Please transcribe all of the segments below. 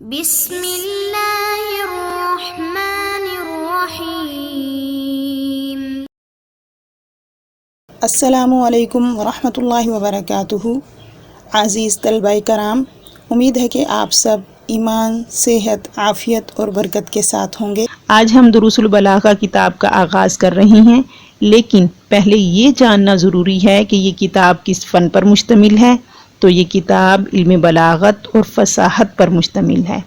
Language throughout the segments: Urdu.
بسم اللہ الرحمن الرحیم۔ السلام علیکم ورحمۃ اللہ وبرکاتہ۔ عزیز طلبہ کرام، امید ہے کہ آپ سب ایمان، صحت، عافیت اور برکت کے ساتھ ہوں گے۔ آج ہم دروس البلاغہ کتاب کا آغاز کر رہے ہیں، لیکن پہلے یہ جاننا ضروری ہے کہ یہ کتاب کس فن پر مشتمل ہے۔ تو یہ کتاب علم بلاغت اور فصاحت پر مشتمل ہے۔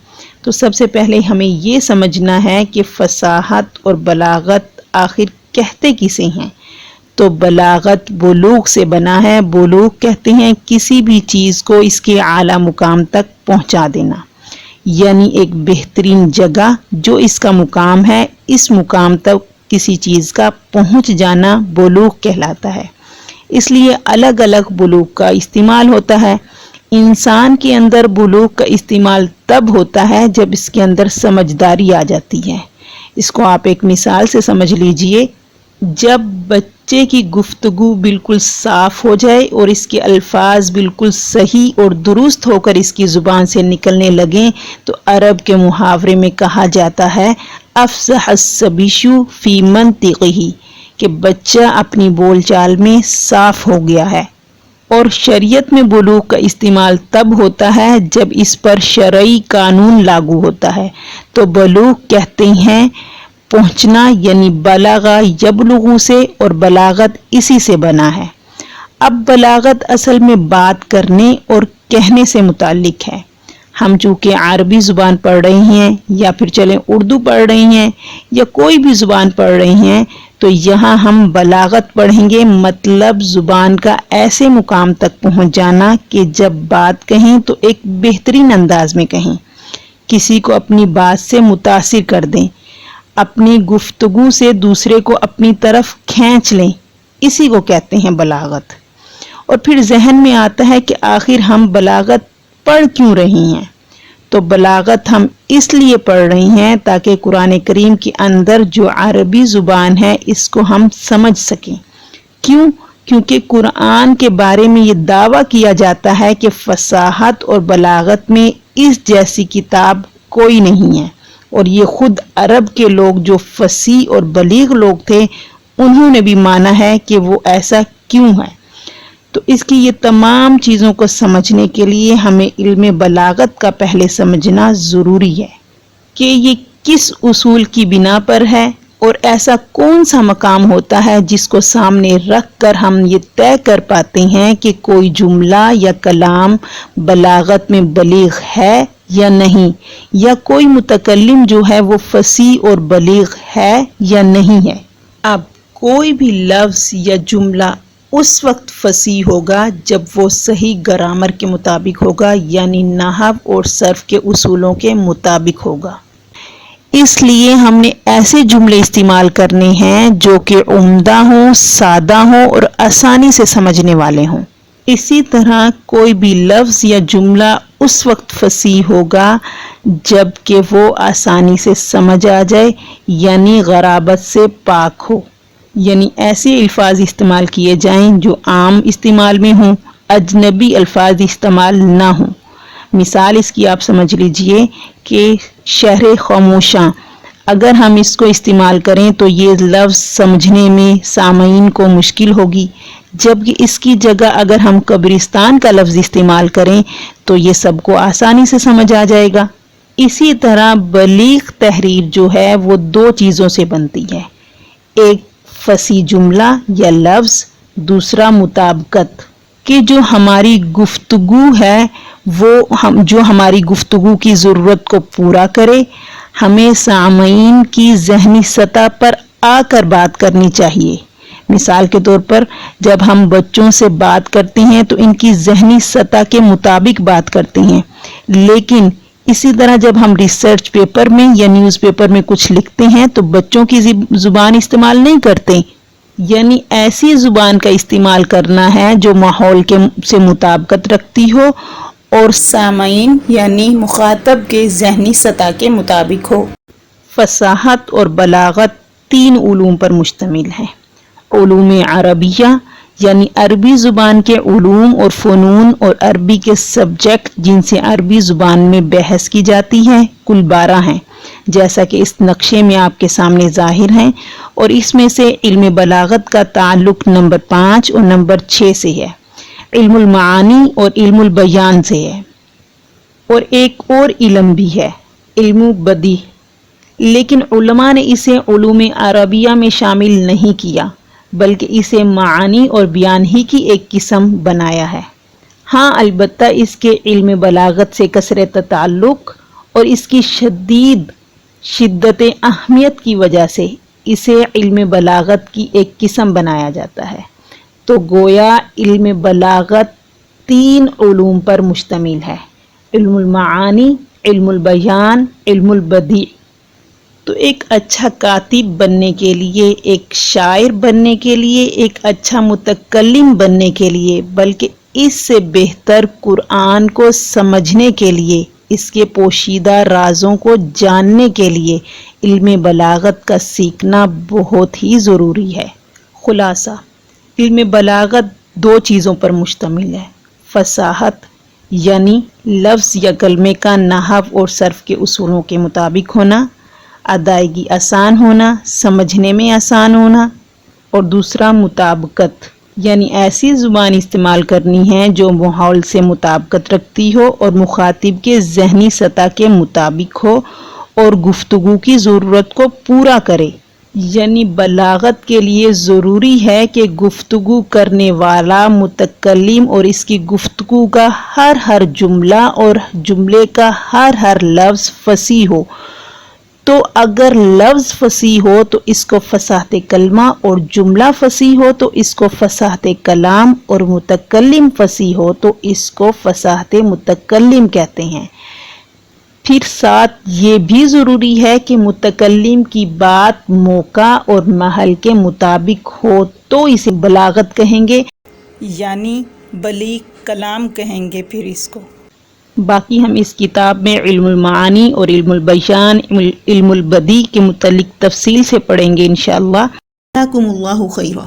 تو سب سے پہلے ہمیں یہ سمجھنا ہے کہ فصاحت اور بلاغت آخر کہتے کسے ہیں۔ تو بلاغت بلوغ سے بنا ہے۔ بلوغ کہتے ہیں کسی بھی چیز کو اس کے اعلیٰ مقام تک پہنچا دینا، یعنی ایک بہترین جگہ جو اس کا مقام ہے، اس مقام تک کسی چیز کا پہنچ جانا بلوغ کہلاتا ہے۔ اس لیے الگ الگ بلوغ کا استعمال ہوتا ہے۔ انسان کے اندر بلوغ کا استعمال تب ہوتا ہے جب اس کے اندر سمجھداری آ جاتی ہے۔ اس کو آپ ایک مثال سے سمجھ لیجئے۔ جب بچے کی گفتگو بالکل صاف ہو جائے اور اس کے الفاظ بالکل صحیح اور درست ہو کر اس کی زبان سے نکلنے لگیں تو عرب کے محاورے میں کہا جاتا ہے افصح الصبیش فی منطقہ، کہ بچہ اپنی بول چال میں صاف ہو گیا ہے۔ اور شریعت میں بلوغ کا استعمال تب ہوتا ہے جب اس پر شرعی قانون لاگو ہوتا ہے۔ تو بلوغ کہتے ہیں پہنچنا، یعنی بلغہ یبلغ سے، اور بلاغت اسی سے بنا ہے۔ اب بلاغت اصل میں بات کرنے اور کہنے سے متعلق ہے۔ ہم چونکہ عربی زبان پڑھ رہے ہیں، یا پھر چلیں اردو پڑھ رہے ہیں، یا کوئی بھی زبان پڑھ رہے ہیں، تو یہاں ہم بلاغت پڑھیں گے، مطلب زبان کا ایسے مقام تک پہنچ جانا کہ جب بات کہیں تو ایک بہترین انداز میں کہیں، کسی کو اپنی بات سے متاثر کر دیں، اپنی گفتگو سے دوسرے کو اپنی طرف کھینچ لیں، اسی کو کہتے ہیں بلاغت۔ اور پھر ذہن میں آتا ہے کہ آخر ہم بلاغت پڑھ کیوں رہی ہیں؟ تو بلاغت ہم اس لیے پڑھ رہی ہیں تاکہ قرآن کریم کے اندر جو عربی زبان ہے اس کو ہم سمجھ سکیں۔ کیوں؟ کیونکہ قرآن کے بارے میں یہ دعویٰ کیا جاتا ہے کہ فصاحت اور بلاغت میں اس جیسی کتاب کوئی نہیں ہے، اور یہ خود عرب کے لوگ جو فصیح اور بلیغ لوگ تھے انہوں نے بھی مانا ہے کہ وہ ایسا کیوں ہے۔ تو اس کی یہ تمام چیزوں کو سمجھنے کے لیے ہمیں علم بلاغت کا پہلے سمجھنا ضروری ہے کہ یہ کس اصول کی بنا پر ہے، اور ایسا کون سا مقام ہوتا ہے جس کو سامنے رکھ کر ہم یہ طے کر پاتے ہیں کہ کوئی جملہ یا کلام بلاغت میں بلیغ ہے یا نہیں، یا کوئی متکلم جو ہے وہ فصیح اور بلیغ ہے یا نہیں ہے۔ اب کوئی بھی لفظ یا جملہ اس وقت فصیح ہوگا جب وہ صحیح گرامر کے مطابق ہوگا، یعنی نحو اور صرف کے اصولوں کے مطابق ہوگا۔ اس لیے ہم نے ایسے جملے استعمال کرنے ہیں جو کہ عمدہ ہوں، سادہ ہوں اور آسانی سے سمجھنے والے ہوں۔ اسی طرح کوئی بھی لفظ یا جملہ اس وقت فصیح ہوگا جب کہ وہ آسانی سے سمجھ آ جائے، یعنی غرابت سے پاک ہو، یعنی ایسے الفاظ استعمال کیے جائیں جو عام استعمال میں ہوں، اجنبی الفاظ استعمال نہ ہوں۔ مثال اس کی آپ سمجھ لیجئے کہ شہر خاموشاں، اگر ہم اس کو استعمال کریں تو یہ لفظ سمجھنے میں سامعین کو مشکل ہوگی، جبکہ اس کی جگہ اگر ہم قبرستان کا لفظ استعمال کریں تو یہ سب کو آسانی سے سمجھ آ جائے گا۔ اسی طرح بلیغ تحریر جو ہے وہ دو چیزوں سے بنتی ہے، ایک فصیح جملہ یا لفظ، دوسرا مطابقت، کہ جو ہماری گفتگو ہے وہ جو ہماری گفتگو کی ضرورت کو پورا کرے، ہمیں سامعین کی ذہنی سطح پر آ کر بات کرنی چاہیے۔ مثال کے طور پر جب ہم بچوں سے بات کرتے ہیں تو ان کی ذہنی سطح کے مطابق بات کرتے ہیں، لیکن اسی طرح جب ہم ریسرچ پیپر میں یا نیوز پیپر میں کچھ لکھتے ہیں تو بچوں کی زبان استعمال نہیں کرتے، یعنی ایسی زبان کا استعمال کرنا ہے جو ماحول سے مطابقت رکھتی ہو اور سامعین یعنی مخاطب کے ذہنی سطح کے مطابق ہو۔ فصاحت اور بلاغت تین علوم پر مشتمل ہے: علوم عربیہ یعنی عربی زبان کے علوم اور فنون اور عربی کے سبجیکٹ جن سے عربی زبان میں بحث کی جاتی ہے کل 12 ہیں، جیسا کہ اس نقشے میں آپ کے سامنے ظاہر ہیں، اور اس میں سے علم بلاغت کا تعلق نمبر 5 اور نمبر 6 سے ہے، علم المعانی اور علم البیان سے ہے، اور ایک اور علم بھی ہے علم بدیع، لیکن علماء نے اسے علوم عربیہ میں شامل نہیں کیا بلکہ اسے معانی اور بیان ہی کی ایک قسم بنایا ہے۔ ہاں البتہ اس کے علم بلاغت سے کثرت تعلق اور اس کی شدت اہمیت کی وجہ سے اسے علم بلاغت کی ایک قسم بنایا جاتا ہے۔ تو گویا علم بلاغت 3 علوم پر مشتمل ہے، علم المعانی، علم البیان، علم البدیع۔ تو ایک اچھا کاتب بننے کے لیے، ایک شاعر بننے کے لیے، ایک اچھا متکلم بننے کے لیے، بلکہ اس سے بہتر قرآن کو سمجھنے کے لیے، اس کے پوشیدہ رازوں کو جاننے کے لیے علم بلاغت کا سیکھنا بہت ہی ضروری ہے۔ خلاصہ، علم بلاغت 2 چیزوں پر مشتمل ہے، فصاحت یعنی لفظ یا کلمے کا نحو اور صرف کے اصولوں کے مطابق ہونا، ادائیگی آسان ہونا، سمجھنے میں آسان ہونا، اور دوسرا مطابقت یعنی ایسی زبان استعمال کرنی ہے جو ماحول سے مطابقت رکھتی ہو اور مخاطب کے ذہنی سطح کے مطابق ہو اور گفتگو کی ضرورت کو پورا کرے۔ یعنی بلاغت کے لیے ضروری ہے کہ گفتگو کرنے والا متکلم اور اس کی گفتگو کا ہر جملہ اور جملے کا ہر لفظ فصیح ہو۔ تو اگر لفظ فصیح ہو تو اس کو فصاحت کلمہ، اور جملہ فصیح ہو تو اس کو فصاحت کلام، اور متکلم فصیح ہو تو اس کو فصاحت متکلم کہتے ہیں۔ پھر ساتھ یہ بھی ضروری ہے کہ متکلم کی بات موقع اور محل کے مطابق ہو تو اسے بلاغت کہیں گے، یعنی بلیغ کلام کہیں گے پھر اس کو۔ باقی ہم اس کتاب میں علم المعانی اور علم البیان، علم البدیع کے متعلق تفصیل سے پڑھیں گے انشاءاللہ۔ جزاکم اللہ خیرا۔